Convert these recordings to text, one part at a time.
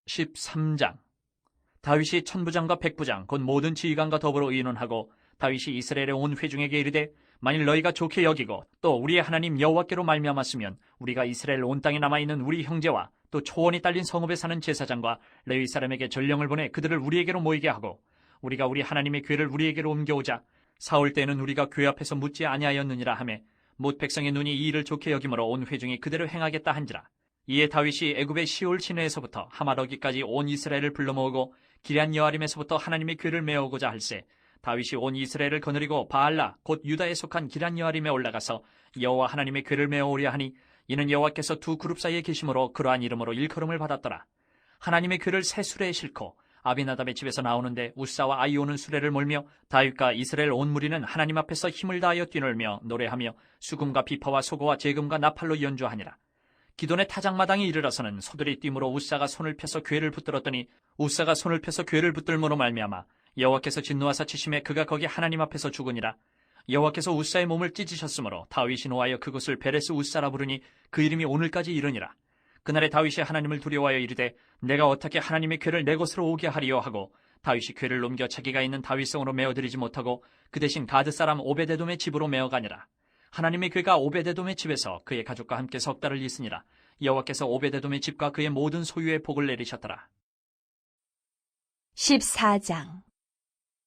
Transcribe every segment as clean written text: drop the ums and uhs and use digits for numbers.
13장. 다윗이 천부장과 백부장 곧 모든 지휘관과 더불어 의논하고 다윗이 이스라엘의 온 회중에게 이르되 만일 너희가 좋게 여기고 또 우리의 하나님 여호와께로 말미암았으면 우리가 이스라엘 온 땅에 남아있는 우리 형제와 또 초원이 딸린 성읍에 사는 제사장과 레위 사람에게 전령을 보내 그들을 우리에게로 모이게 하고 우리가 우리 하나님의 궤를 우리에게로 옮겨오자. 사울 때에는 우리가 궤 앞에서 묻지 아니하였느니라 하매 못 백성의 눈이 이 일을 좋게 여김으로 온 회중이 그대로 행하겠다 한지라. 이에 다윗이 애굽의 시올 시내에서부터 하마더기까지 온 이스라엘을 불러 모으고 기럇 여아림에서부터 하나님의 궤를 메어오고자 할세 다윗이 온 이스라엘을 거느리고 바알라 곧 유다에 속한 기럇 여아림에 올라가서 여호와 하나님의 궤를 메어오려 하니 이는 여호와께서 두 그룹 사이에 계심으로 그러한 이름으로 일컬음을 받았더라. 하나님의 궤를 새 수레에 싣고 아비나답의 집에서 나오는데 우사와 아이오는 수레를 몰며 다윗과 이스라엘 온 무리는 하나님 앞에서 힘을 다하여 뛰놀며 노래하며 수금과 비파와 소고와 재금과 나팔로 연주하니라. 기돈의 타작마당에 이르러서는 소들이 뛰므로 우사가 손을 펴서 궤를 붙들었더니 우사가 손을 펴서 궤를 붙들므로 말미암아 여호와께서 진노하사 치심에 그가 거기 하나님 앞에서 죽으니라. 여호와께서 우사의 몸을 찢으셨으므로 다윗이 노하여 그곳을 베레스 우사라 부르니 그 이름이 오늘까지 이르니라. 그날에 다윗이 하나님을 두려워하여 이르되 내가 어떻게 하나님의 궤를 내 곳으로 오게 하리요 하고 다윗이 궤를 넘겨 자기가 있는 다윗성으로 메어드리지 못하고 그 대신 가드 사람 오베데돔의 집으로 메어가니라. 하나님의 궤가 오베데돔의 집에서 그의 가족과 함께 석 달을 있으니라. 여호와께서 오베데돔의 집과 그의 모든 소유에 복을 내리셨더라. 14장.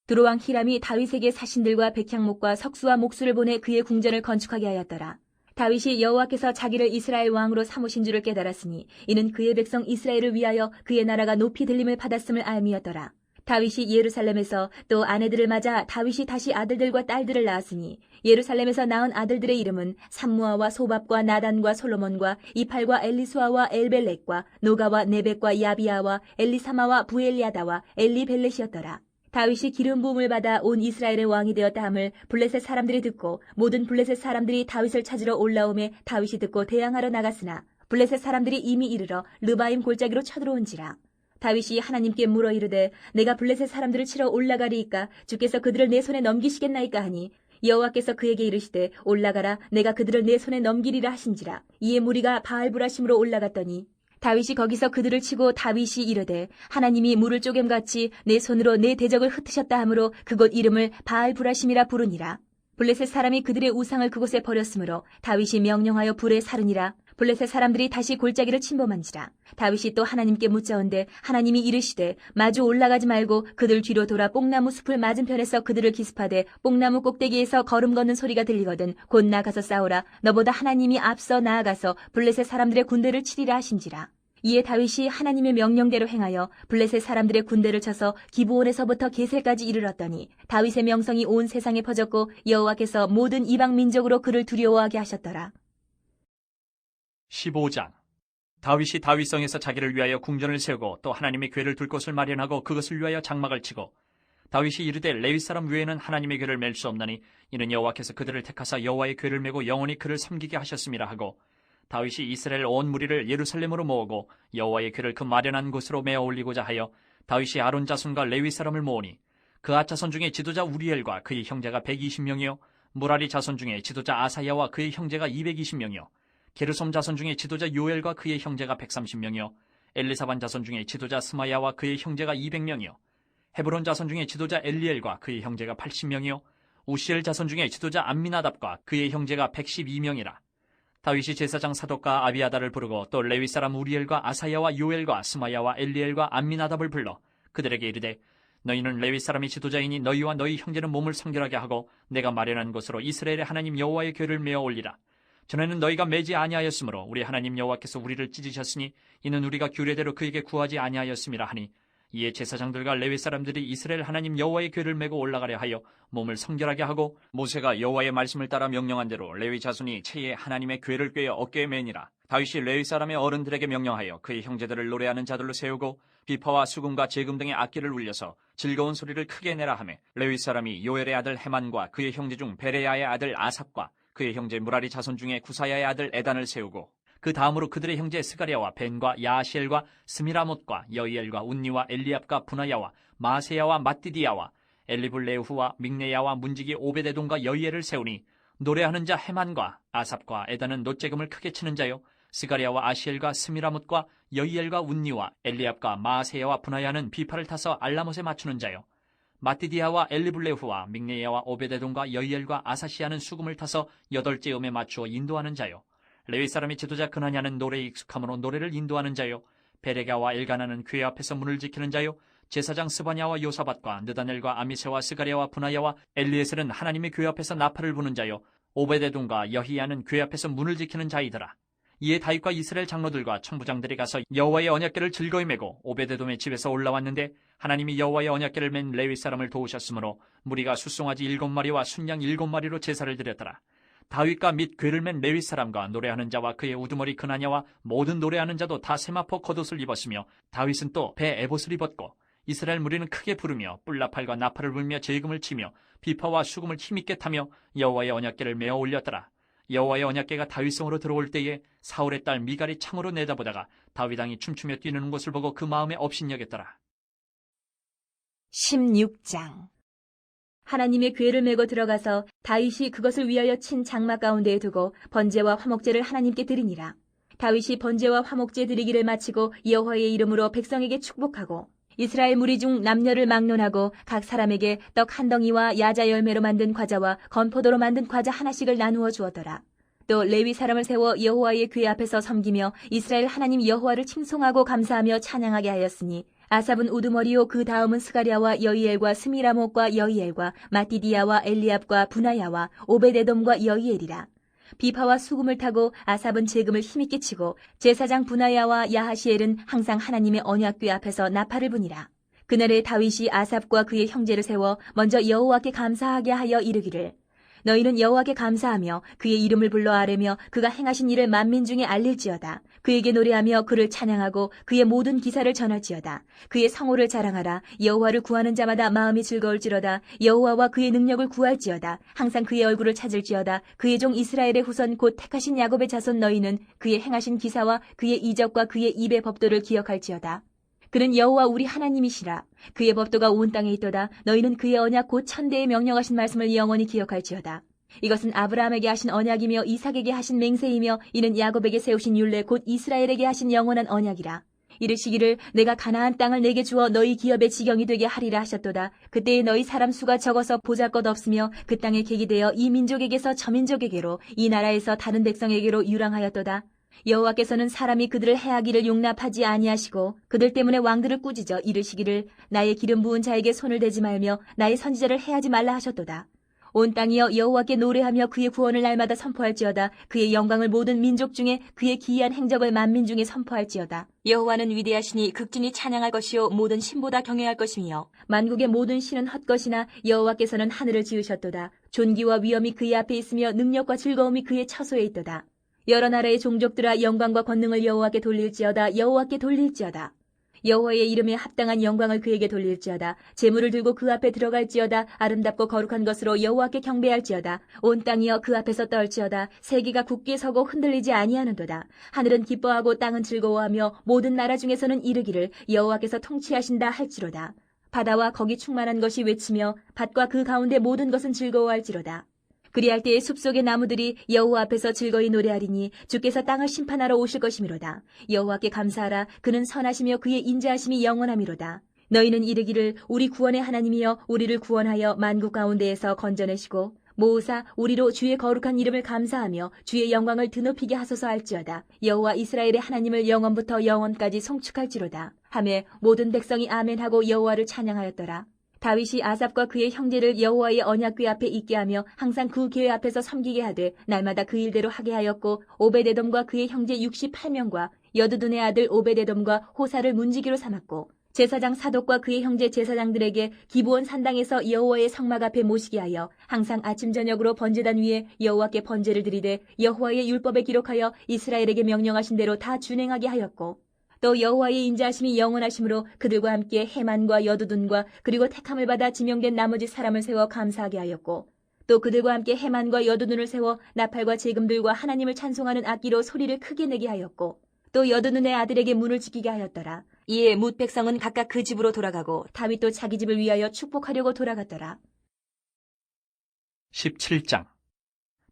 두로왕 히람이 다윗에게 사신들과 백향목과 석수와 목수를 보내 그의 궁전을 건축하게 하였더라. 다윗이 여호와께서 자기를 이스라엘 왕으로 삼으신 줄을 깨달았으니 이는 그의 백성 이스라엘을 위하여 그의 나라가 높이 들림을 받았음을 알미였더라. 다윗이 예루살렘에서 또 아내들을 맞아 다윗이 다시 아들들과 딸들을 낳았으니 예루살렘에서 낳은 아들들의 이름은 삼무아와 소밥과 나단과 솔로몬과 이팔과 엘리수아와 엘벨렉과 노가와 네벡과 야비아와 엘리사마와 부엘리아다와 엘리벨렛이었더라. 다윗이 기름 부음을 받아 온 이스라엘의 왕이 되었다 함을 블레셋 사람들이 듣고 모든 블레셋 사람들이 다윗을 찾으러 올라오매 다윗이 듣고 대항하러 나갔으나 블레셋 사람들이 이미 이르러 르바임 골짜기로 쳐들어온지라. 다윗이 하나님께 물어 이르되 내가 블레셋 사람들을 치러 올라가리이까 주께서 그들을 내 손에 넘기시겠나이까 하니 여호와께서 그에게 이르시되 올라가라 내가 그들을 내 손에 넘기리라 하신지라. 이에 무리가 바알브라심으로 올라갔더니 다윗이 거기서 그들을 치고 다윗이 이르되 하나님이 물을 쪼갬같이 내 손으로 내 대적을 흩으셨다 하므로 그곳 이름을 바알브라심이라 부르니라. 블레셋 사람이 그들의 우상을 그곳에 버렸으므로 다윗이 명령하여 불에 사르니라. 블레셋 사람들이 다시 골짜기를 침범한지라. 다윗이 또 하나님께 묻자온데 하나님이 이르시되 마주 올라가지 말고 그들 뒤로 돌아 뽕나무 숲을 맞은편에서 그들을 기습하되 뽕나무 꼭대기에서 걸음 걷는 소리가 들리거든 곧 나가서 싸우라. 너보다 하나님이 앞서 나아가서 블레셋 사람들의 군대를 치리라 하신지라. 이에 다윗이 하나님의 명령대로 행하여 블레셋 사람들의 군대를 쳐서 기브온에서부터 게셀까지 이르렀더니 다윗의 명성이 온 세상에 퍼졌고 여호와께서 모든 이방 민족으로 그를 두려워하게 하셨더라. 15장. 다윗이 다윗성에서 자기를 위하여 궁전을 세우고 또 하나님의 궤를 둘 곳을 마련하고 그것을 위하여 장막을 치고 다윗이 이르되 레위 사람 외에는 하나님의 궤를 맬 수 없나니 이는 여호와께서 그들을 택하사 여호와의 궤를 메고 영원히 그를 섬기게 하셨음이라 하고 다윗이 이스라엘 온 무리를 예루살렘으로 모으고 여호와의 궤를 그 마련한 곳으로 메어 올리고자 하여 다윗이 아론 자손과 레위 사람을 모으니 그앗 자손 중에 지도자 우리엘과 그의 형제가 120명이요 무라리 자손 중에 지도자 아사야와 그의 형제가 220명이요 게르솜 자손 중에 지도자 요엘과 그의 형제가 130명이요 엘리사반 자손 중에 지도자 스마야와 그의 형제가 200명이요 헤브론 자손 중에 지도자 엘리엘과 그의 형제가 80명이요 우시엘 자손 중에 지도자 암미나답과 그의 형제가 112명이라. 다윗이 제사장 사독과 아비아다를 부르고 또 레위 사람 우리엘과 아사야와 요엘과 스마야와 엘리엘과 암미나답을 불러 그들에게 이르되 너희는 레위 사람이 지도자이니 너희와 너희 형제는 몸을 성결하게 하고 내가 마련한 곳으로 이스라엘의 하나님 여호와의 궤를 메어 올리라. 전에는 너희가 매지 아니하였으므로 우리 하나님 여호와께서 우리를 찢으셨으니 이는 우리가 규례대로 그에게 구하지 아니하였음이라 하니 이에 제사장들과 레위 사람들이 이스라엘 하나님 여호와의 궤를 메고 올라가려 하여 몸을 성결하게 하고 모세가 여호와의 말씀을 따라 명령한 대로 레위 자손이 채에 하나님의 궤를 꿰어 어깨에 매니라. 다윗이 레위 사람의 어른들에게 명령하여 그의 형제들을 노래하는 자들로 세우고 비파와 수금과 재금 등의 악기를 울려서 즐거운 소리를 크게 내라 하매 레위 사람이 요엘의 아들 헤만과 그의 형제 중 베레야의 아들 아삽과 그의 형제 무라리 자손 중에 구사야의 아들 에단을 세우고 그 다음으로 그들의 형제 스가랴와 벤과 야시엘과 스미라못과 여이엘과 운니와 엘리압과 분하야와 마세야와 마띠디야와 엘리블레후와 믹네야와 문지기 오베데돔과 여이엘을 세우니 노래하는 자 헤만과 아삽과 에단은 놋재금을 크게 치는 자요 스가랴와 아시엘과 스미라뭇과 여이엘과 운니와 엘리압과 마아세야와 분하야는 비파를 타서 알라못에 맞추는 자요. 마띠디아와 엘리블레후와 믹네야와 오베데돔과 여이엘과 아사시아는 수금을 타서 8째 음에 맞추어 인도하는 자요. 레위 사람이 지도자 그나냐는 노래에 익숙함으로 노래를 인도하는 자요. 베레가와 엘가나는 궤 앞에서 문을 지키는 자요. 제사장 스바냐와 요사밧과 느다넬과 아미세와 스가랴와 분하야와 엘리에셀은 하나님의 궤 앞에서 나팔을 부는 자요. 오베데돔과 여히야는 궤 앞에서 문을 지키는 자이더라. 이에 다윗과 이스라엘 장로들과 천부장들이 가서 여호와의 언약궤를 즐거이 메고 오베데돔의 집에서 올라왔는데 하나님이 여호와의 언약궤를 맨 레위 사람을 도우셨으므로 무리가 숫송아지 7마리와 순양 7마리로 제사를 드렸더라. 다윗과 및 궤를 맨 레위 사람과 노래하는 자와 그의 우두머리 그나냐와 모든 노래하는 자도 다 세마포 겉옷을 입었으며 다윗은 또 배 에봇을 입었고 이스라엘 무리는 크게 부르며 뿔나팔과 나팔을 불며 제금을 치며 비파와 수금을 힘있게 타며 여호와의 언약궤를 메어 올렸더라. 여호와의 언약궤가 다윗성으로 들어올 때에 사울의 딸 미갈이 창으로 내다보다가 다윗 왕이 춤추며 뛰는 것을 보고 그 마음에 업신여겼더라. 16장. 하나님의 궤를 메고 들어가서 다윗이 그것을 위하여 친 장막 가운데에 두고 번제와 화목제를 하나님께 드리니라. 다윗이 번제와 화목제 드리기를 마치고 여호와의 이름으로 백성에게 축복하고 이스라엘 무리 중 남녀를 막론하고 각 사람에게 떡 한 덩이와 야자 열매로 만든 과자와 건포도로 만든 과자 하나씩을 나누어 주었더라. 또 레위 사람을 세워 여호와의 궤 앞에서 섬기며 이스라엘 하나님 여호와를 칭송하고 감사하며 찬양하게 하였으니 아삽은 우두머리요 그 다음은 스가랴와 여이엘과 스미라못과 여이엘과 마띠디아와 엘리압과 분하야와 오베데돔과 여이엘이라. 비파와 수금을 타고 아삽은 제금을 힘있게 치고 제사장 분하야와 야하시엘은 항상 하나님의 언약궤 앞에서 나팔을 부니라. 그날에 다윗이 아삽과 그의 형제를 세워 먼저 여호와께 감사하게 하여 이르기를 너희는 여호와께 감사하며 그의 이름을 불러 아뢰며 그가 행하신 일을 만민 중에 알릴지어다. 그에게 노래하며 그를 찬양하고 그의 모든 기사를 전할지어다. 그의 성호를 자랑하라. 여호와를 구하는 자마다 마음이 즐거울지로다. 여호와와 그의 능력을 구할지어다. 항상 그의 얼굴을 찾을지어다. 그의 종 이스라엘의 후손 곧 택하신 야곱의 자손 너희는 그의 행하신 기사와 그의 이적과 그의 입의 법도를 기억할지어다. 그는 여호와 우리 하나님이시라. 그의 법도가 온 땅에 있도다. 너희는 그의 언약 곧 천대에 명령하신 말씀을 영원히 기억할지어다. 이것은 아브라함에게 하신 언약이며 이삭에게 하신 맹세이며 이는 야곱에게 세우신 율례 곧 이스라엘에게 하신 영원한 언약이라. 이르시기를 내가 가나안 땅을 내게 주어 너희 기업의 지경이 되게 하리라 하셨도다. 그때에 너희 사람 수가 적어서 보잘것없으며 그 땅에 객이 되어 이 민족에게서 저 민족에게로 이 나라에서 다른 백성에게로 유랑하였도다. 여호와께서는 사람이 그들을 해하기를 용납하지 아니하시고 그들 때문에 왕들을 꾸짖어 이르시기를 나의 기름 부은 자에게 손을 대지 말며 나의 선지자를 해하지 말라 하셨도다. 온 땅이여 여호와께 노래하며 그의 구원을 날마다 선포할지어다. 그의 영광을 모든 민족 중에 그의 기이한 행적을 만민 중에 선포할지어다. 여호와는 위대하시니 극진히 찬양할 것이요 모든 신보다 경외할 것이며 만국의 모든 신은 헛것이나 여호와께서는 하늘을 지으셨도다. 존귀와 위엄이 그의 앞에 있으며 능력과 즐거움이 그의 처소에 있도다. 여러 나라의 종족들아 영광과 권능을 여호와께 돌릴지어다. 여호와께 돌릴지어다. 여호와의 이름에 합당한 영광을 그에게 돌릴지어다. 제물을 들고 그 앞에 들어갈지어다. 아름답고 거룩한 것으로 여호와께 경배할지어다. 온 땅이여 그 앞에서 떨지어다. 세계가 굳게 서고 흔들리지 아니하는도다. 하늘은 기뻐하고 땅은 즐거워하며 모든 나라 중에서는 이르기를 여호와께서 통치하신다 할지로다. 바다와 거기 충만한 것이 외치며 밭과 그 가운데 모든 것은 즐거워할지로다. 그리할 때에 숲속의 나무들이 여호와 앞에서 즐거이 노래하리니 주께서 땅을 심판하러 오실 것이미로다. 여호와께 감사하라. 그는 선하시며 그의 인자하심이 영원하미로다. 너희는 이르기를 우리 구원의 하나님이여 우리를 구원하여 만국 가운데에서 건져내시고 모으사 우리로 주의 거룩한 이름을 감사하며 주의 영광을 드높이게 하소서 할지어다. 여호와 이스라엘의 하나님을 영원부터 영원까지 송축할지로다. 하매 모든 백성이 아멘하고 여호와를 찬양하였더라. 다윗이 아삽과 그의 형제를 여호와의 언약궤 앞에 있게 하며 항상 그 궤 앞에서 섬기게 하되 날마다 그 일대로 하게 하였고 오베데돔과 그의 형제 68명과 여두둔의 아들 오베데돔과 호사를 문지기로 삼았고 제사장 사독과 그의 형제 제사장들에게 기브온 산당에서 여호와의 성막 앞에 모시게 하여 항상 아침 저녁으로 번제단 위에 여호와께 번제를 드리되 여호와의 율법에 기록하여 이스라엘에게 명령하신 대로 다 준행하게 하였고 또 여호와의 인자하심이 영원하심으로 그들과 함께 헤만과 여두둔과 그리고 택함을 받아 지명된 나머지 사람을 세워 감사하게 하였고 또 그들과 함께 헤만과 여두둔을 세워 나팔과 제금들과 하나님을 찬송하는 악기로 소리를 크게 내게 하였고 또 여두둔의 아들에게 문을 지키게 하였더라. 이에 뭇 백성은 각각 그 집으로 돌아가고 다윗도 자기 집을 위하여 축복하려고 돌아갔더라. 17장.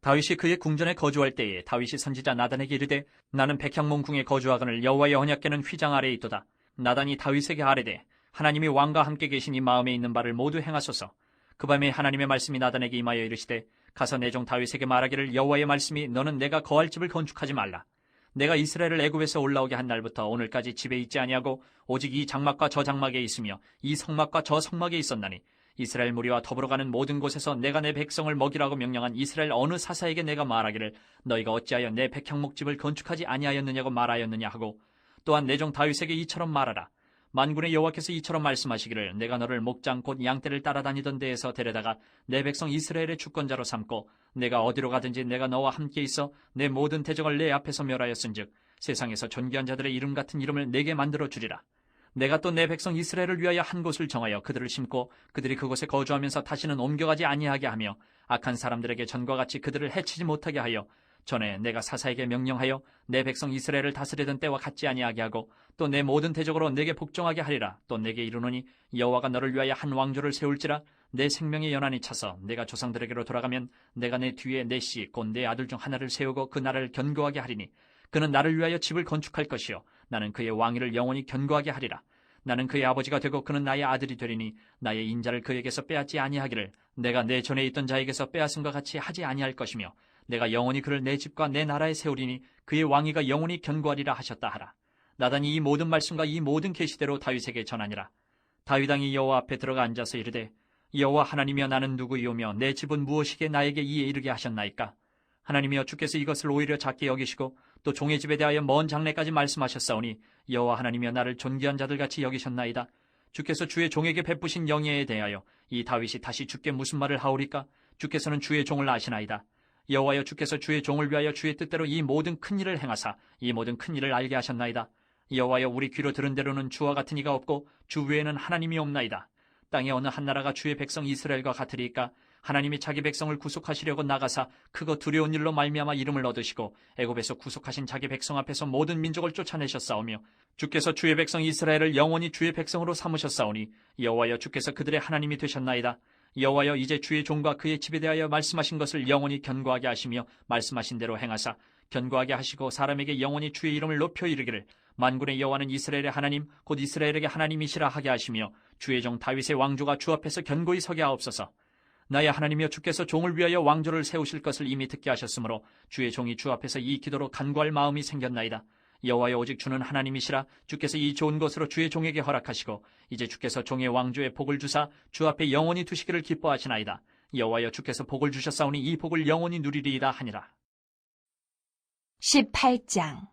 다윗이 그의 궁전에 거주할 때에 다윗이 선지자 나단에게 이르되 나는 백향몬 궁에 거주하거늘 여호와의 언약궤는 휘장 아래에 있도다. 나단이 다윗에게 아뢰되 하나님이 왕과 함께 계시니 마음에 있는 바를 모두 행하소서. 그 밤에 하나님의 말씀이 나단에게 임하여 이르시되 가서 내 종 다윗에게 말하기를 여호와의 말씀이 너는 내가 거할 집을 건축하지 말라. 내가 이스라엘을 애굽에서 올라오게 한 날부터 오늘까지 집에 있지 아니하고 오직 이 장막과 저 장막에 있으며 이 성막과 저 성막에 있었나니 이스라엘 무리와 더불어 가는 모든 곳에서 내가 내 백성을 먹이라고 명령한 이스라엘 어느 사사에게 내가 말하기를 너희가 어찌하여 내 백향목집을 건축하지 아니하였느냐고 말하였느냐 하고 또한 내 종 다윗에게 이처럼 말하라. 만군의 여호와께서 이처럼 말씀하시기를 내가 너를 목장 곧 양떼를 따라다니던 데에서 데려다가 내 백성 이스라엘의 주권자로 삼고 내가 어디로 가든지 내가 너와 함께 있어 내 모든 대적을 내 앞에서 멸하였은즉 세상에서 존귀한 자들의 이름 같은 이름을 내게 만들어 주리라. 내가 또 내 백성 이스라엘을 위하여 한 곳을 정하여 그들을 심고 그들이 그곳에 거주하면서 다시는 옮겨가지 아니하게 하며 악한 사람들에게 전과 같이 그들을 해치지 못하게 하여 전에 내가 사사에게 명령하여 내 백성 이스라엘을 다스리던 때와 같지 아니하게 하고 또 내 모든 대적으로 내게 복종하게 하리라. 또 내게 이르노니 여호와가 너를 위하여 한 왕조를 세울지라. 내 생명의 연한이 차서 내가 조상들에게로 돌아가면 내가 내 뒤에 내 씨 곧 내 아들 중 하나를 세우고 그 나라를 견고하게 하리니 그는 나를 위하여 집을 건축할 것이요 나는 그의 왕위를 영원히 견고하게 하리라. 나는 그의 아버지가 되고 그는 나의 아들이 되리니 나의 인자를 그에게서 빼앗지 아니하기를 내가 내 전에 있던 자에게서 빼앗음과 같이 하지 아니할 것이며 내가 영원히 그를 내 집과 내 나라에 세우리니 그의 왕위가 영원히 견고하리라 하셨다 하라. 나단이 이 모든 말씀과 이 모든 계시대로 다윗에게 전하니라. 다윗 왕이 여호와 앞에 들어가 앉아서 이르되 여호와 하나님이여 나는 누구이오며 내 집은 무엇이게 나에게 이에 이르게 하셨나이까. 하나님이여 주께서 이것을 오히려 작게 여기시고 또 종의 집에 대하여 먼 장래까지 말씀하셨사오니 여호와 하나님이여 나를 존귀한 자들같이 여기셨나이다. 주께서 주의 종에게 베푸신 영예에 대하여 이 다윗이 다시 주께 무슨 말을 하오리까. 주께서는 주의 종을 아시나이다. 여호와여 주께서 주의 종을 위하여 주의 뜻대로 이 모든 큰 일을 행하사 이 모든 큰 일을 알게 하셨나이다. 여호와여 우리 귀로 들은 대로는 주와 같은 이가 없고 주 외에는 하나님이 없나이다. 땅의 어느 한 나라가 주의 백성 이스라엘과 같으리이까. 하나님이 자기 백성을 구속하시려고 나가사 크고 두려운 일로 말미암아 이름을 얻으시고 애굽에서 구속하신 자기 백성 앞에서 모든 민족을 쫓아내셨사오며 주께서 주의 백성 이스라엘을 영원히 주의 백성으로 삼으셨사오니 여호와여 주께서 그들의 하나님이 되셨나이다. 여호와여 이제 주의 종과 그의 집에 대하여 말씀하신 것을 영원히 견고하게 하시며 말씀하신 대로 행하사 견고하게 하시고 사람에게 영원히 주의 이름을 높여 이르기를 만군의 여호와는 이스라엘의 하나님 곧 이스라엘에게 하나님이시라 하게 하시며 주의 종 다윗의 왕조가 주 앞에서 견고히 서게 하옵소서. 나의 하나님이여 주께서 종을 위하여 왕조를 세우실 것을 이미 듣게 하셨으므로 주의 종이 주 앞에서 이 기도로 간구할 마음이 생겼나이다. 여호와여 오직 주는 하나님이시라. 주께서 이 좋은 것으로 주의 종에게 허락하시고 이제 주께서 종의 왕조에 복을 주사 주 앞에 영원히 두시기를 기뻐하시나이다. 여호와여 주께서 복을 주셨사오니 이 복을 영원히 누리리이다 하니라. 18장.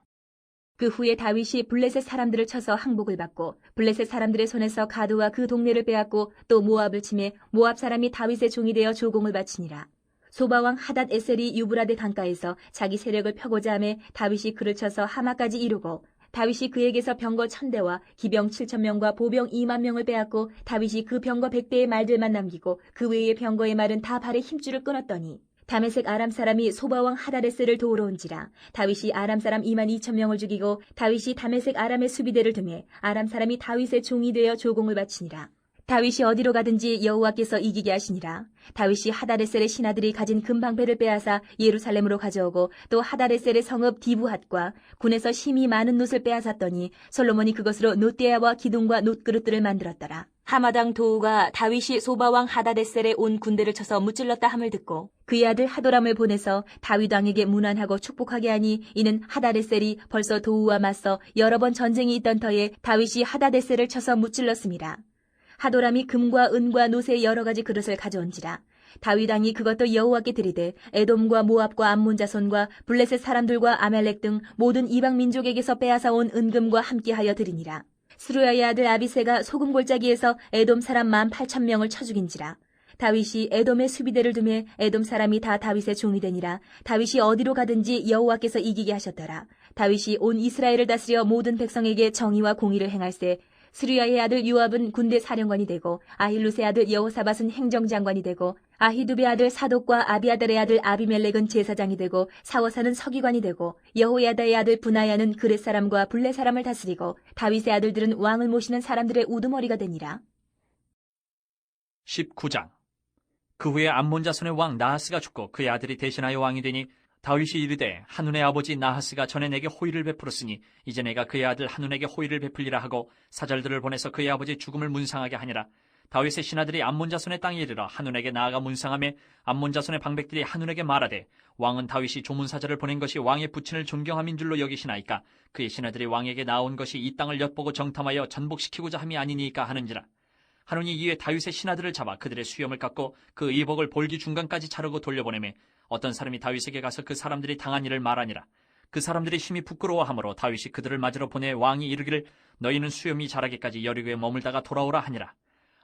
그 후에 다윗이 블레셋 사람들을 쳐서 항복을 받고 블레셋 사람들의 손에서 가드와 그 동네를 빼앗고 또 모압을 치매 모압 사람이 다윗의 종이 되어 조공을 바치니라. 소바왕 하닷 에셀이 유브라데 강가에서 자기 세력을 펴고자 하매 다윗이 그를 쳐서 하마까지 이루고 다윗이 그에게서 병거 1000대와 기병 7000명과 보병 20000명을 빼앗고 다윗이 그 병거 100대의 말들만 남기고 그 외의 병거의 말은 다 발에 힘줄을 끊었더니 다메섹 아람 사람이 소바왕 하닷에셀을 도우러 온지라. 다윗이 아람 사람 22000명을 죽이고 다윗이 다메섹 아람의 수비대를 등해 아람 사람이 다윗의 종이 되어 조공을 바치니라. 다윗이 어디로 가든지 여호와께서 이기게 하시니라. 다윗이 하닷에셀의 신하들이 가진 금방패를 빼앗아 예루살렘으로 가져오고 또 하닷에셀의 성읍 디브핫과 군에서 힘이 많은 놋을 빼앗았더니 솔로몬이 그것으로 놋대야와 기둥과 놋그릇들을 만들었더라. 하마당 도우가 다윗이 소바왕 하닷에셀에 온 군대를 쳐서 무찔렀다 함을 듣고 그의 아들 하도람을 보내서 다윗 왕에게 문안하고 축복하게 하니 이는 하닷에셀이 벌써 도우와 맞서 여러 번 전쟁이 있던 터에 다윗이 하닷에셀을 쳐서 무찔렀습니다. 하도람이 금과 은과 놋의 여러 가지 그릇을 가져온지라. 다윗 왕이 그것도 여호와께 드리되 에돔과 모압과 암몬 자손과 블레셋 사람들과 아멜렉 등 모든 이방 민족에게서 빼앗아 온 은금과 함께하여 드리니라. 스루야의 아들 아비새가 소금 골짜기에서 에돔 사람 18,000명을 쳐 죽인지라. 다윗이 에돔의 수비대를 두매 에돔 사람이 다 다윗의 종이 되니라. 다윗이 어디로 가든지 여호와께서 이기게 하셨더라. 다윗이 온 이스라엘을 다스려 모든 백성에게 정의와 공의를 행할세. 스루야의 아들 요압은 군대 사령관이 되고 아힐루스의 아들 여호사밧은 행정장관이 되고 아히두베의 아들 사독과 아비아달의 아들 아비멜렉은 제사장이 되고 사워사는 서기관이 되고 여호야다의 아들 분하야는 그렛 사람과 블레 사람을 다스리고 다윗의 아들들은 왕을 모시는 사람들의 우두머리가 되니라. 19장. 그 후에 암몬 자손의 왕 나하스가 죽고 그의 아들이 대신하여 왕이 되니 다윗이 이르되 한눈의 아버지 나하스가 전에 내게 호의를 베풀었으니 이제 내가 그의 아들 한눈에게 호의를 베풀리라 하고 사절들을 보내서 그의 아버지 죽음을 문상하게 하니라. 다윗의 신하들이 암몬 자손의 땅에 이르러 한눈에게 나아가 문상하며 암몬 자손의 방백들이 한눈에게 말하되 왕은 다윗이 조문사자를 보낸 것이 왕의 부친을 존경함인 줄로 여기시나이까 그의 신하들이 왕에게 나온 것이 이 땅을 엿보고 정탐하여 전복시키고자 함이 아니니까 하는지라. 한눈이 이에 다윗의 신하들을 잡아 그들의 수염을 깎고 그 의복을 볼기 중간까지 자르고 돌려보내매 어떤 사람이 다윗에게 가서 그 사람들이 당한 일을 말하니라. 그 사람들이 심히 부끄러워하므로 다윗이 그들을 맞으러 보내 왕이 이르기를 너희는 수염이 자라기까지 여리고에 머물다가 돌아오라 하니라.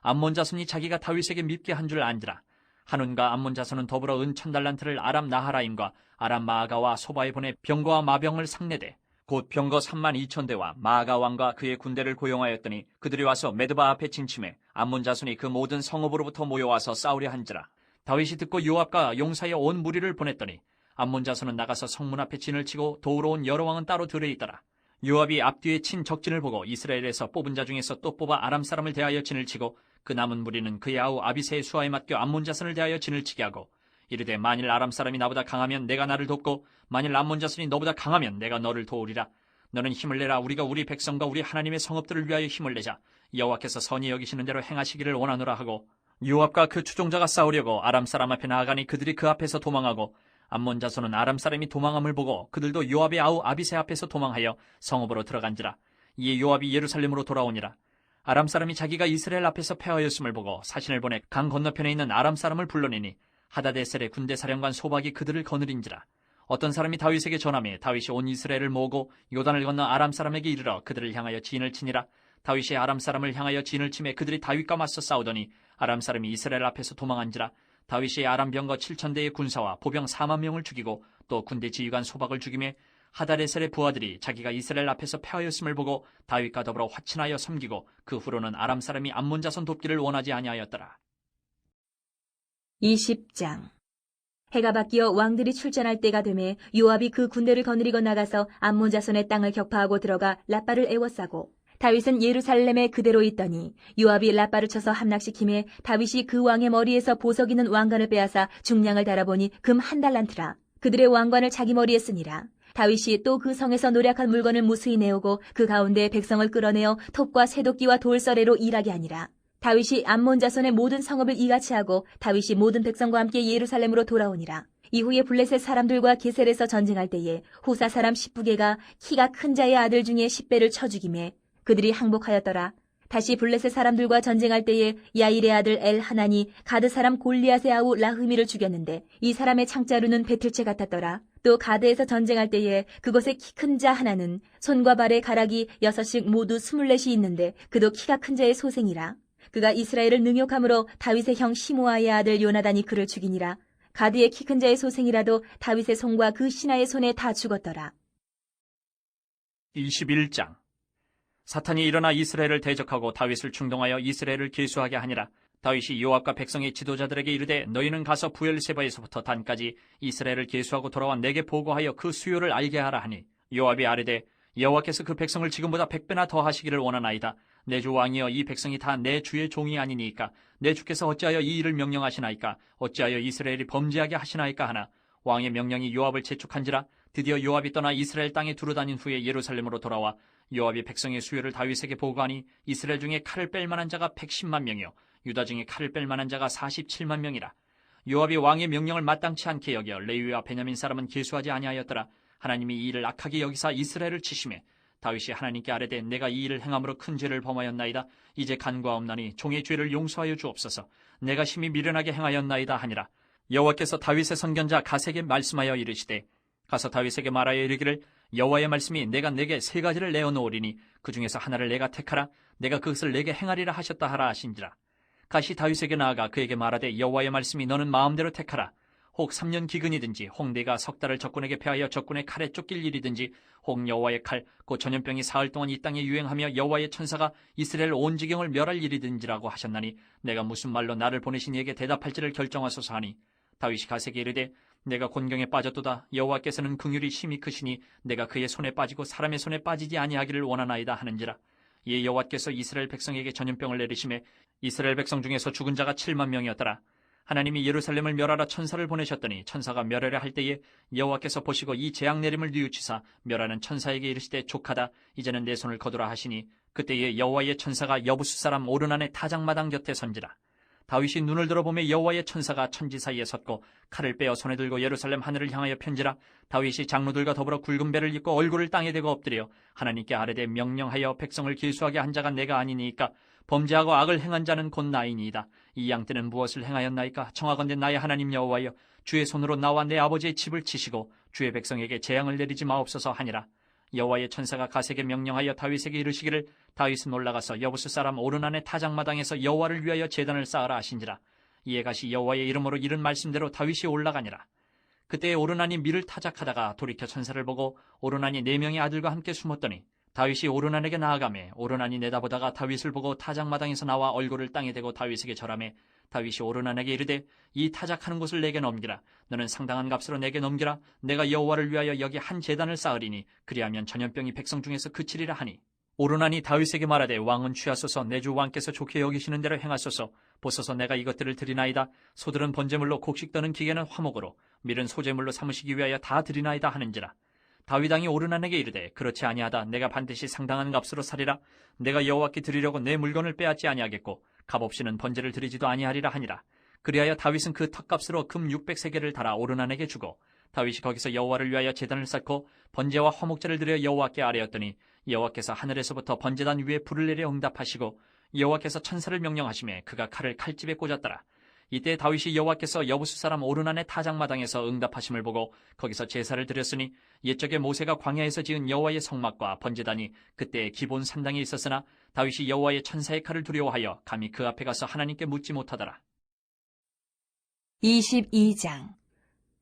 암몬 자손이 자기가 다윗에게 밉게 한 줄 안지라. 한운과 암몬 자손은 더불어 은 1000달란트를 아람 나하라임과 아람 마아가와 소바에 보내 병거와 마병을 상내되 곧 병거 32,000대와 마아가 왕과 그의 군대를 고용하였더니 그들이 와서 메드바 앞에 진침해 암몬 자손이 그 모든 성읍으로부터 모여와서 싸우려 한지라. 다윗이 듣고 요압과 용사의 온 무리를 보냈더니 암몬 자손은 나가서 성문 앞에 진을 치고 도우러 온 여러 왕은 따로 들에 있더라. 요압이 앞뒤에 친 적진을 보고 이스라엘에서 뽑은 자 중에서 또 뽑아 아람 사람을 대하여 진을 치고 그 남은 무리는 그의 아우 아비새의 수하에 맡겨 암몬 자손을 대하여 진을 치게 하고 이르되 만일 아람 사람이 나보다 강하면 내가 나를 돕고 만일 암몬 자손이 너보다 강하면 내가 너를 도우리라. 너는 힘을 내라. 우리가 우리 백성과 우리 하나님의 성읍들을 위하여 힘을 내자. 여호와께서 선히 여기시는 대로 행하시기를 원하노라 하고 요압과 그 추종자가 싸우려고 아람 사람 앞에 나아가니 그들이 그 앞에서 도망하고 암몬 자손은 아람 사람이 도망함을 보고 그들도 요압의 아우 아비새 앞에서 도망하여 성읍으로 들어간지라. 이에 요압이 예루살렘으로 돌아오니라. 아람 사람이 자기가 이스라엘 앞에서 패하였음을 보고 사신을 보내 강 건너편에 있는 아람 사람을 불러내니 하다데셀의 군대 사령관 소박이 그들을 거느린지라. 어떤 사람이 다윗에게 전하며 다윗이 온 이스라엘을 모으고 요단을 건너 아람 사람에게 이르러 그들을 향하여 진을 치니라. 다윗이 아람 사람을 향하여 진을 치매 그들이 다윗과 맞서 싸우더니 아람 사람이 이스라엘 앞에서 도망한지라. 다윗이 아람 병거 7,000대의 군사와 보병 4만 명을 죽이고 또 군대 지휘관 소박을 죽이며 하다레셀의 부하들이 자기가 이스라엘 앞에서 패하였음을 보고 다윗과 더불어 화친하여 섬기고 그 후로는 아람 사람이 암몬 자손 돕기를 원하지 아니하였더라. 20장. 해가 바뀌어 왕들이 출전할 때가 되매 요압이 그 군대를 거느리고 나가서 암몬 자손의 땅을 격파하고 들어가 라빠를 에워싸고 다윗은 예루살렘에 그대로 있더니 요압이 라빠를 쳐서 함락시키매 다윗이 그 왕의 머리에서 보석 있는 왕관을 빼앗아 중량을 달아보니 금 1달란트라. 그들의 왕관을 자기 머리에 쓰니라. 다윗이 또 그 성에서 노략한 물건을 무수히 내오고 그 가운데 백성을 끌어내어 톱과 새도끼와 돌서래로 일하게 하니라. 다윗이 암몬 자손의 모든 성읍을 이같이 하고 다윗이 모든 백성과 함께 예루살렘으로 돌아오니라. 이후에 블레셋 사람들과 게셀에서 전쟁할 때에 후사 사람 10부개가 키가 큰 자의 아들 중에 10배를 쳐 죽이매 그들이 항복하였더라. 다시 블레셋 사람들과 전쟁할 때에 야일의 아들 엘하난이 가드 사람 골리앗의 아우 라흐미를 죽였는데 이 사람의 창자루는 배틀채 같았더라. 또 가드에서 전쟁할 때에 그곳에 키 큰 자 하나는 손과 발에 가락이 6씩 모두 24이 있는데 그도 키가 큰 자의 소생이라. 그가 이스라엘을 능욕함으로 다윗의 형 시므아의 아들 요나단이 그를 죽이니라. 가드의 키 큰 자의 소생이라도 다윗의 손과 그 신하의 손에 다 죽었더라. 21장. 사탄이 일어나 이스라엘을 대적하고 다윗을 충동하여 이스라엘을 계수하게 하니라. 다윗이 요압과 백성의 지도자들에게 이르되 너희는 가서 부엘세바에서부터 단까지 이스라엘을 계수하고 돌아와 내게 보고하여 그 수요를 알게 하라 하니 요압이 아뢰되 여호와께서 그 백성을 지금보다 100배나 더 하시기를 원하나이다. 내 주 왕이여 이 백성이 다 내 주의 종이 아니니까 내 주께서 어찌하여 이 일을 명령하시나이까 어찌하여 이스라엘이 범죄하게 하시나이까 하나 왕의 명령이 요압을 재촉한지라. 드디어 요압이 떠나 이스라엘 땅에 두루다닌 후에 예루살렘으로 돌아와 요압이 백성의 수요를 다윗에게 보고하니 이스라엘 중에 칼을 뺄 만한 자가 110만 명이요 유다 중에 칼을 뺄 만한 자가 47만 명이라. 요압이 왕의 명령을 마땅치 않게 여겨 레위와 베냐민 사람은 계수하지 아니하였더라. 하나님이 이 일을 악하게 여기사 이스라엘을 치심해 다윗이 하나님께 아뢰되 내가 이 일을 행함으로 큰 죄를 범하였나이다. 이제 간과없나니 종의 죄를 용서하여 주옵소서. 내가 심히 미련하게 행하였나이다 하니라. 여호와께서 다윗의 선견자 갓에게 말씀하여 이르시되 가서 다윗에게 말하여 이르기를 여호와의 말씀이 내가 내게 3가지를 내어놓으리니 그 중에서 하나를 내가 택하라. 내가 그것을 내게 행하리라 하셨다 하라 하신지라. 갓이 다윗에게 나아가 그에게 말하되 여호와의 말씀이 너는 마음대로 택하라. 혹 3년 기근이든지 혹 내가 석 달을 적군에게 패하여 적군의 칼에 쫓길 일이든지 혹 여호와의 칼 곧 전염병이 사흘 동안 이 땅에 유행하며 여호와의 천사가 이스라엘 온 지경을 멸할 일이든지라고 하셨나니 내가 무슨 말로 나를 보내신 이에게 대답할지를 결정하소서 하니 다윗이 갓에게 이르되 내가 곤경에 빠졌도다. 여호와께서는 긍휼이 심히 크시니 내가 그의 손에 빠지고 사람의 손에 빠지지 아니하기를 원하나이다 하는지라. 이에 여호와께서 이스라엘 백성에게 전염병을 내리심에 이스라엘 백성 중에서 죽은 자가 7만 명이었더라. 하나님이 예루살렘을 멸하라 천사를 보내셨더니 천사가 멸하려 할 때에 여호와께서 보시고 이 재앙 내림을 뉘우치사 멸하는 천사에게 이르시되 족하다 이제는 내 손을 거두라 하시니 그때에 여호와의 천사가 여부수 사람 오르난의 타작마당 곁에 선지라. 다윗이 눈을 들어보며 여호와의 천사가 천지 사이에 섰고 칼을 빼어 손에 들고 예루살렘 하늘을 향하여 편지라. 다윗이 장로들과 더불어 굵은 배를 입고 얼굴을 땅에 대고 엎드려 하나님께 아뢰되 명령하여 백성을 길수하게 한 자가 내가 아니니까 범죄하고 악을 행한 자는 곧 나이니이다. 이 양떼는 무엇을 행하였나이까? 청하건대 나의 하나님 여호와여 주의 손으로 나와 내 아버지의 집을 치시고 주의 백성에게 재앙을 내리지 마옵소서 하니라. 여호와의 천사가 갓에게 명령하여 다윗에게 이르시기를 다윗은 올라가서 여부수 사람 오르난의 타작마당에서 여호와를 위하여 제단을 쌓으라 하신지라. 이에 갓이 여호와의 이름으로 이른 말씀대로 다윗이 올라가니라. 그때 오르난이 밀을 타작하다가 돌이켜 천사를 보고 오르난이 4명의 아들과 함께 숨었더니 다윗이 오르난에게 나아가매 오르난이 내다보다가 다윗을 보고 타작마당에서 나와 얼굴을 땅에 대고 다윗에게 절하매 다윗이 오르난에게 이르되 이 타작하는 곳을 내게 넘기라. 너는 상당한 값으로 내게 넘기라. 내가 여호와를 위하여 여기 한 제단을 쌓으리니 그리하면 전염병이 백성 중에서 그치리라 하니 오르난이 다윗에게 말하되 왕은 취하소서 내 주 왕께서 좋게 여기시는 대로 행하소서. 보소서 내가 이것들을 드리나이다. 소들은 번제물로 곡식 떠는 기계는 화목으로 밀은 소제물로 삼으시기 위하여 다 드리나이다 하는지라. 다윗 왕이 오르난에게 이르되 그렇지 아니하다. 내가 반드시 상당한 값으로 사리라. 내가 여호와께 드리려고 내 물건을 빼앗지 아니하겠고 값없이는 번제를 드리지도 아니하리라 하니라. 그리하여 다윗은 그 턱값으로 금 600세겔을 달아 오르난에게 주고 다윗이 거기서 여호와를 위하여 제단을 쌓고 번제와 화목제를 드려 여호와께 아뢰었더니 여호와께서 하늘에서부터 번제단 위에 불을 내려 응답하시고 여호와께서 천사를 명령하시매 그가 칼을 칼집에 꽂았더라. 이때 다윗이 여호와께서 여부수 사람 오르난의 타작마당에서 응답하심을 보고 거기서 제사를 드렸으니 옛적에 모세가 광야에서 지은 여호와의 성막과 번제단이 그때의 기본 산당에 있었으나 다윗이 여호와의 천사의 칼을 두려워하여 감히 그 앞에 가서 하나님께 묻지 못하더라. 22장.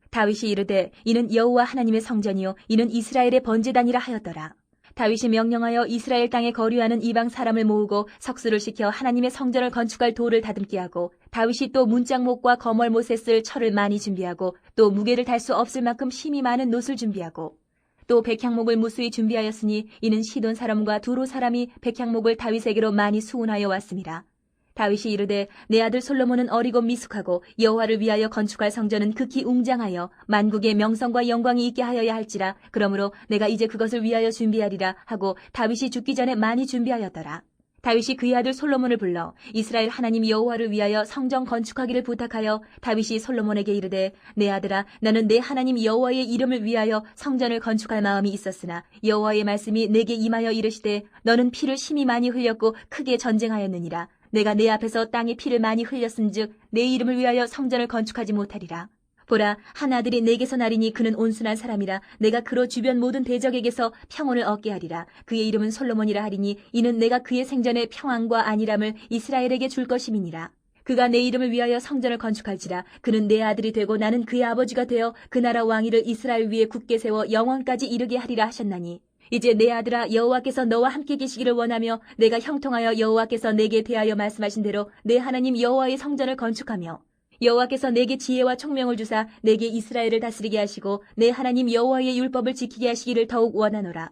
다윗이 이르되 이는 여호와 하나님의 성전이요 이는 이스라엘의 번제단이라 하였더라. 다윗이 명령하여 이스라엘 땅에 거류하는 이방 사람을 모으고 석수를 시켜 하나님의 성전을 건축할 돌을 다듬게 하고 다윗이 또 문짝목과 거멀못에 쓸 철을 많이 준비하고 또 무게를 달 수 없을 만큼 힘이 많은 놋을 준비하고 또 백향목을 무수히 준비하였으니 이는 시돈 사람과 두로 사람이 백향목을 다윗에게로 많이 수운하여 왔습니다. 다윗이 이르되 내 아들 솔로몬은 어리고 미숙하고 여호와를 위하여 건축할 성전은 극히 웅장하여 만국의 명성과 영광이 있게 하여야 할지라. 그러므로 내가 이제 그것을 위하여 준비하리라 하고 다윗이 죽기 전에 많이 준비하였더라. 다윗이 그의 아들 솔로몬을 불러 이스라엘 하나님 여호와를 위하여 성전 건축하기를 부탁하여 다윗이 솔로몬에게 이르되 내 아들아 나는 내 하나님 여호와의 이름을 위하여 성전을 건축할 마음이 있었으나 여호와의 말씀이 내게 임하여 이르시되 너는 피를 심히 많이 흘렸고 크게 전쟁하였느니라. 내가 내 앞에서 땅에 피를 많이 흘렸은즉 내 이름을 위하여 성전을 건축하지 못하리라. 보라 한 아들이 내게서 나리니 그는 온순한 사람이라. 내가 그로 주변 모든 대적에게서 평온을 얻게 하리라. 그의 이름은 솔로몬이라 하리니 이는 내가 그의 생전에 평안과 안일함을 이스라엘에게 줄 것임이니라. 그가 내 이름을 위하여 성전을 건축할지라. 그는 내 아들이 되고 나는 그의 아버지가 되어 그 나라 왕위를 이스라엘 위에 굳게 세워 영원까지 이르게 하리라 하셨나니 이제 내 아들아 여호와께서 너와 함께 계시기를 원하며 내가 형통하여 여호와께서 내게 대하여 말씀하신 대로 내 하나님 여호와의 성전을 건축하며 여호와께서 내게 지혜와 총명을 주사 내게 이스라엘을 다스리게 하시고 내 하나님 여호와의 율법을 지키게 하시기를 더욱 원하노라.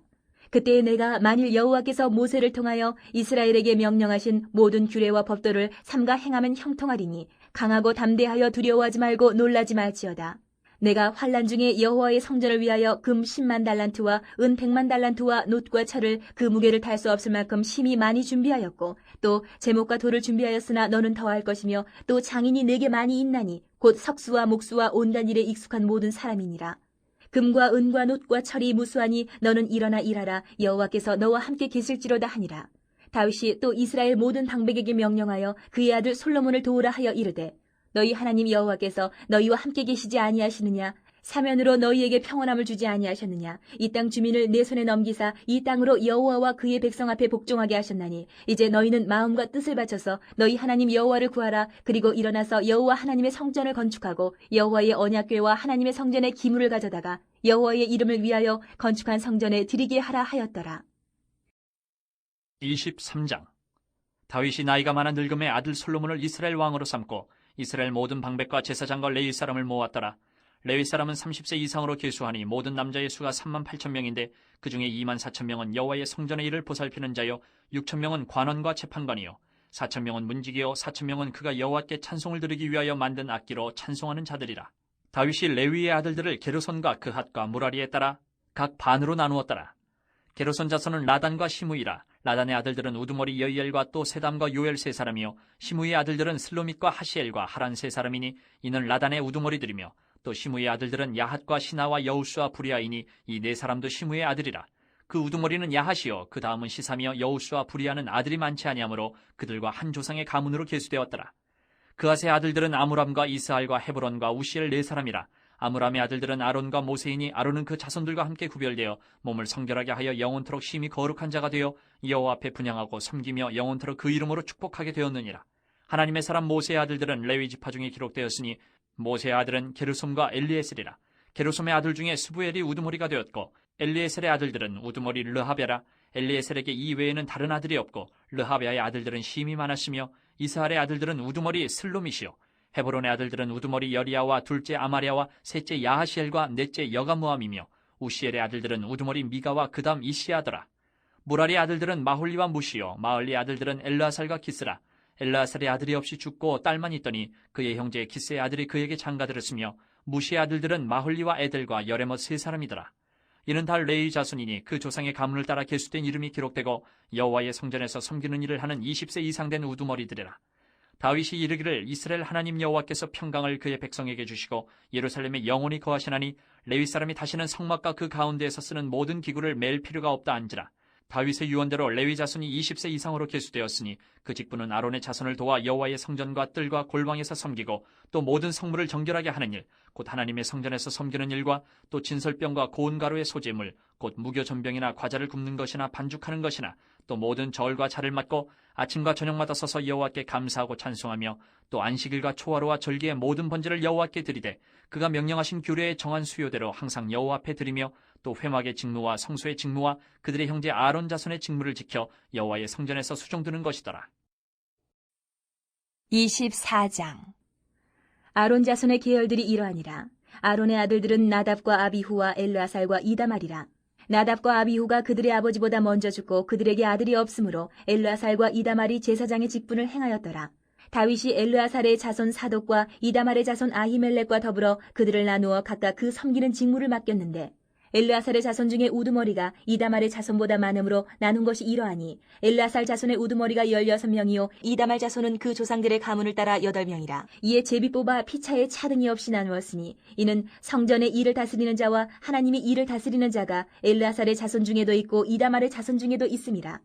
그때에 내가 만일 여호와께서 모세를 통하여 이스라엘에게 명령하신 모든 규례와 법도를 삼가 행하면 형통하리니 강하고 담대하여 두려워하지 말고 놀라지 말지어다. 내가 환난 중에 여호와의 성전을 위하여 금 10만 달란트와 은 100만 달란트와 놋과 철을 그 무게를 탈 수 없을 만큼 심히 많이 준비하였고 또 제목과 돌을 준비하였으나 너는 더할 것이며 또 장인이 내게 많이 있나니 곧 석수와 목수와 온갖 일에 익숙한 모든 사람이니라. 금과 은과 놋과 철이 무수하니 너는 일어나 일하라. 여호와께서 너와 함께 계실지로다 하니라. 다윗이 또 이스라엘 모든 방백에게 명령하여 그의 아들 솔로몬을 도우라 하여 이르되 너희 하나님 여호와께서 너희와 함께 계시지 아니하시느냐? 사면으로 너희에게 평온함을 주지 아니하셨느냐? 이 땅 주민을 내 손에 넘기사 이 땅으로 여호와와 그의 백성 앞에 복종하게 하셨나니 이제 너희는 마음과 뜻을 바쳐서 너희 하나님 여호와를 구하라. 그리고 일어나서 여호와 하나님의 성전을 건축하고 여호와의 언약궤와 하나님의 성전에 기물을 가져다가 여호와의 이름을 위하여 건축한 성전에 드리게 하라 하였더라. 23장. 다윗이 나이가 많아 늙음의 아들 솔로몬을 이스라엘 왕으로 삼고 이스라엘 모든 방백과 제사장과 레위 사람을 모았더라. 레위 사람은 30세 이상으로 계수하니 모든 남자의 수가 38,000명인데 그 중에 24,000명은 여호와의 성전의 일을 보살피는 자요 6,000명은 관원과 재판관이요 4,000명은 문지기요 4,000명은 그가 여호와께 찬송을 드리기 위하여 만든 악기로 찬송하는 자들이라. 다윗이 레위의 아들들을 게르손과 그핫과 무라리에 따라 각 반으로 나누었더라. 게르손 자손은 라단과 시므이라. 라단의 아들들은 우두머리 여이엘과 또 세담과 요엘 세 사람이요 시므이의 아들들은 슬로밋과 하시엘과 하란 세 사람이니 이는 라단의 우두머리들이며 또 시므이의 아들들은 야핫과 시나와 여우스와 부리아이니 이 네 사람도 시므이의 아들이라. 그 우두머리는 야핫이요 그 다음은 시삼이요 여우스와 부리아는 아들이 많지 아니하므로 그들과 한 조상의 가문으로 계수되었더라. 그핫의 아들들은 아므람과 이스할과 헤브론과 우시엘 네 사람이라. 아므람의 아들들은 아론과 모세이니 아론은 그 자손들과 함께 구별되어 몸을 성결하게 하여 영원토록 심히 거룩한 자가 되어 여호와 앞에 분향하고 섬기며 영원토록 그 이름으로 축복하게 되었느니라. 하나님의 사람 모세의 아들들은 레위 지파 중에 기록되었으니 모세의 아들은 게르솜과 엘리에셀이라. 게르솜의 아들 중에 스부엘이 우두머리가 되었고 엘리에셀의 아들들은 우두머리 르하베라. 엘리에셀에게 이 외에는 다른 아들이 없고 르하베아의 아들들은 심이 많았으며 이스할의 아들들은 우두머리 슬로밋이요 헤브론의 아들들은 우두머리 여리야와 둘째 아마랴와 셋째 야하시엘과 넷째 여가무함이며 우시엘의 아들들은 우두머리 미가와 그다음 이시아더라. 무라리의 아들들은 마홀리와 무시요 마을리의 아들들은 엘르아살과 기스라. 엘르아살의 아들이 없이 죽고 딸만 있더니 그의 형제 기스의 아들이 그에게 장가들었으며 무시의 아들들은 마홀리와 에델과 여레못 세 사람이더라. 이는 다 레위 자손이니 그 조상의 가문을 따라 계수된 이름이 기록되고 여호와의 성전에서 섬기는 일을 하는 20세 이상 된 우두머리들이라. 다윗이 이르기를 이스라엘 하나님 여호와께서 평강을 그의 백성에게 주시고 예루살렘에 영원히 거하시나니 레위 사람이 다시는 성막과 그 가운데에서 쓰는 모든 기구를 맬 필요가 없다 한지라. 다윗의 유언대로 레위 자손이 20세 이상으로 계수되었으니 그 직분은 아론의 자손을 도와 여호와의 성전과 뜰과 골방에서 섬기고 또 모든 성물을 정결하게 하는 일, 곧 하나님의 성전에서 섬기는 일과 또 진설병과 고운 가루의 소재물, 곧 무교 전병이나 과자를 굽는 것이나 반죽하는 것이나 또 모든 절과 차를 맡고 아침과 저녁마다 서서 여호와께 감사하고 찬송하며 또 안식일과 초하루와 절기의 모든 번제를 여호와께 드리되 그가 명령하신 규례에 정한 수요대로 항상 여호와 앞에 드리며 또 회막의 직무와 성소의 직무와 그들의 형제 아론 자손의 직무를 지켜 여호와의 성전에서 수종드는 것이더라. 24장. 아론 자손의 계열들이 이러하니라. 아론의 아들들은 나답과 아비후와 엘르아살과 이다말이라. 나답과 아비후가 그들의 아버지보다 먼저 죽고 그들에게 아들이 없으므로 엘르아살과 이다말이 제사장의 직분을 행하였더라. 다윗이 엘르아살의 자손 사독과 이다말의 자손 아히멜렉과 더불어 그들을 나누어 각각 그 섬기는 직무를 맡겼는데 엘르아살의 자손 중에 우두머리가 이다말의 자손보다 많으므로 나눈 것이 이러하니 엘르아살 자손의 우두머리가 16명이요 이다말 자손은 그 조상들의 가문을 따라 8명이라. 이에 제비 뽑아 피차에 차등이 없이 나누었으니 이는 성전의 일을 다스리는 자와 하나님이 일을 다스리는 자가 엘르아살의 자손 중에도 있고 이다말의 자손 중에도 있음이라.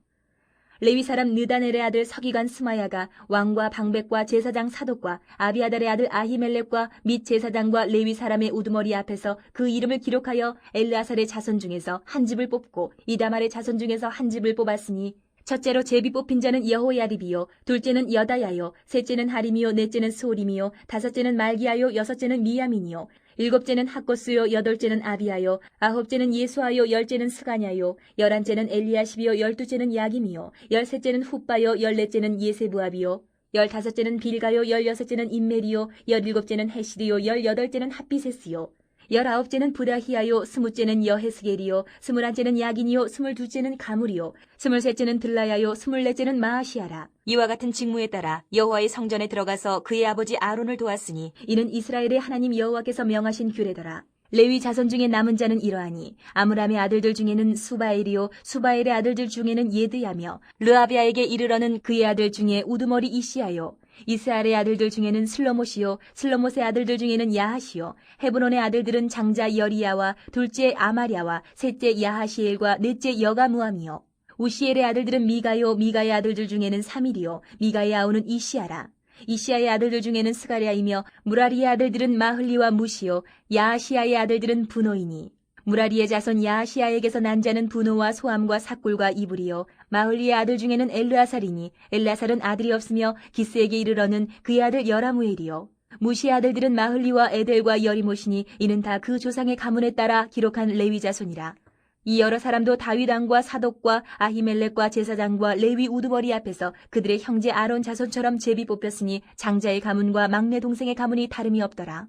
레위 사람 느다넬의 아들 서기관 스마야가 왕과 방백과 제사장 사독과 아비아달의 아들 아히멜렉과 및 제사장과 레위 사람의 우두머리 앞에서 그 이름을 기록하여 엘르아살의 자손 중에서 한 집을 뽑고 이다말의 자손 중에서 한 집을 뽑았으니 첫째로 제비 뽑힌 자는 여호야립이요 둘째는 여다야요 셋째는 하림이요 넷째는 소림이요 다섯째는 말기야요 여섯째는 미야민이요 일곱째는 학고스요 여덟째는 아비야요 아홉째는 예수아요 열째는 스가냐요 열한째는 엘리야십이요 열두째는 야김이요 열셋째는 훗바요 열넷째는 예세부압이요 열다섯째는 빌가요 열여섯째는 임메리요 열일곱째는 헤시리요 열여덟째는 핫비세스요 열아홉째는 부다히야요 스무째는 여헤스겔이요 스물한째는 야긴이요 스물두째는 가물이요 스물셋째는 들라야요 스물넷째는 마아시아라. 이와 같은 직무에 따라 여호와의 성전에 들어가서 그의 아버지 아론을 도왔으니 이는 이스라엘의 하나님 여호와께서 명하신 규례더라. 레위 자손 중에 남은 자는 이러하니 아므람의 아들들 중에는 수바엘이요 수바엘의 아들들 중에는 예드야며 르아비아에게 이르러는 그의 아들 중에 우두머리 이시야요 이스할의 아들들 중에는 슬로못이요 슬로못의 아들들 중에는 야하시요 헤브론의 아들들은 장자 여리야와 둘째 아마랴와 셋째 야하시엘과 넷째 여가무함이요 우시엘의 아들들은 미가요 미가의 아들들 중에는 사밀이요 미가의 아우는 이시야라. 이시야의 아들들 중에는 스가랴이며 무라리의 아들들은 마흘리와 무시요 야하시야의 아들들은 분노이니 무라리의 자손 야하시야에게서 난 자는 분노와 소함과 삭굴과 이불이요 마흘리의 아들 중에는 엘르아살이니 엘르아살은 아들이 없으며 기스에게 이르러는 그의 아들 여라무엘이요 무시의 아들들은 마흘리와 에델과 여리못이니 이는 다 그 조상의 가문에 따라 기록한 레위 자손이라. 이 여러 사람도 다윗 왕과 사독과 아히멜렉과 제사장과 레위 우두머리 앞에서 그들의 형제 아론 자손처럼 제비 뽑혔으니 장자의 가문과 막내 동생의 가문이 다름이 없더라.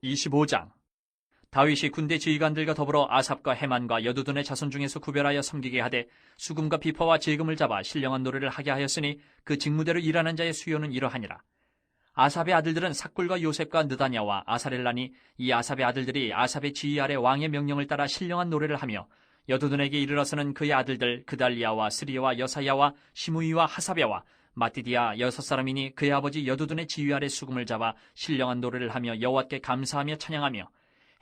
25장. 다윗이 군대 지휘관들과 더불어 아삽과 헤만과 여두둔의 자손 중에서 구별하여 섬기게 하되 수금과 비파와 제금을 잡아 신령한 노래를 하게 하였으니 그 직무대로 일하는 자의 수요는 이러하니라. 아삽의 아들들은 삭굴과 요셉과 느다냐와 아사렐라니 이 아삽의 아들들이 아삽의 지휘 아래 왕의 명령을 따라 신령한 노래를 하며 여두둔에게 이르러서는 그의 아들들 그달리아와 스리야와 여사야와 시므이와 하사랴와 마띠디아 6사람이니 그의 아버지 여두둔의 지휘 아래 수금을 잡아 신령한 노래를 하며 여호와께 감사하며 찬양하며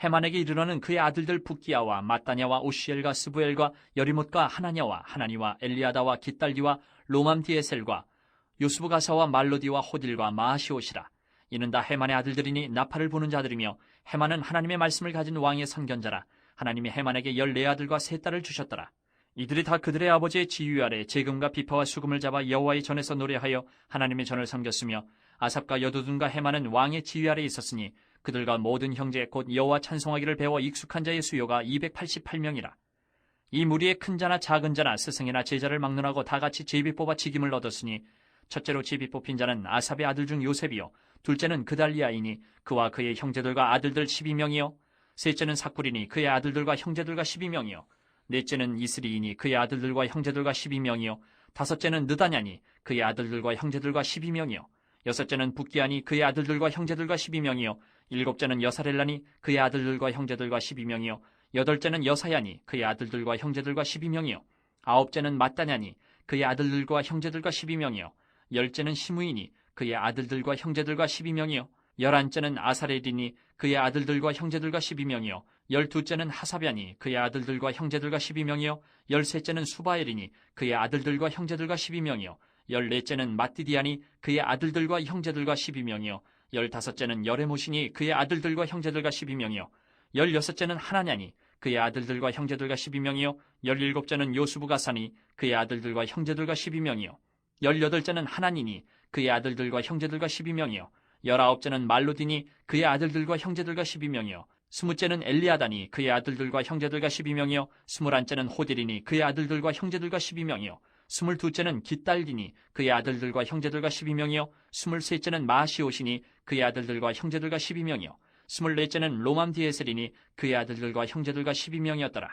헤만에게 이르러는 그의 아들들 붓기야와 마따냐와 오시엘과 스부엘과 여리못과 하나냐와 하나니와 엘리아다와 깃달디와 로맘디에셀과 요스부가사와 말로디와 호딜과 마하시옷이라. 이는 다 헤만의 아들들이니 나팔을 부는 자들이며 헤만은 하나님의 말씀을 가진 왕의 선견자라. 하나님이 헤만에게 14아들과 3딸을 주셨더라. 이들이 다 그들의 아버지의 지휘 아래 제금과 비파와 수금을 잡아 여호와의 전에서 노래하여 하나님의 전을 섬겼으며 아삽과 여두둔과 헤만은 왕의 지휘 아래 있었으니 그들과 모든 형제 곧 여호와 찬송하기를 배워 익숙한 자의 수요가 288명이라. 이 무리의 큰 자나 작은 자나 스승이나 제자를 막론하고 다 같이 제비 뽑아 직임을 얻었으니 첫째로 제비 뽑힌 자는 아삽의 아들 중 요셉이요 둘째는 그달리아이니 그와 그의 형제들과 아들들 12명이요 셋째는 삭굴이니 그의 아들들과 형제들과 12명이요 넷째는 이스리이니 그의 아들들과 형제들과 12명이요 다섯째는 느다냐니 그의 아들들과 형제들과 12명이요 여섯째는 붓기아니 그의 아들들과 형제들과 12명이요 일곱째는 여사렐라니 그의 아들들과 형제들과 12명이요 여덟째는 여사야니 그의 아들들과 형제들과 12명이요 아홉째는 마따냐니 그의 아들들과 형제들과 12명이요 열째는 시므이니 그의 아들들과 형제들과 12명이요 열한째는 아사렐이니 그의 아들들과 형제들과 12명이요 열두째는 하사랴니 그의 아들들과 형제들과 12명이요 열셋째는 수바엘이니 그의 아들들과 형제들과 12명이요 열넷째는 마띠디아니 그의 아들들과 형제들과 12명이요 열다섯째는 여레못이니 그의 아들들과 형제들과 12명이요 열여섯째는 하나냐니 그의 아들들과 형제들과 12명이요 열일곱째는 요스부가사니 그의 아들들과 형제들과 12명이요 열여덟째는 하나니니 그의 아들들과 형제들과 12명이요 열아홉째는 말로디니 그의 아들들과 형제들과 12명이요 스무째는 엘리아다니 그의 아들들과 형제들과 12명이요 스물한째는 호딜이니 그의 아들들과 형제들과 12명이요 스물두째는 깃달디니 그의 아들들과 형제들과 12명이요 스물셋째는 마시옷이니 그의 아들들과 형제들과 12명이요 스물넷째는 로맘디에셀이니 그의 아들들과 형제들과 12명이었더라.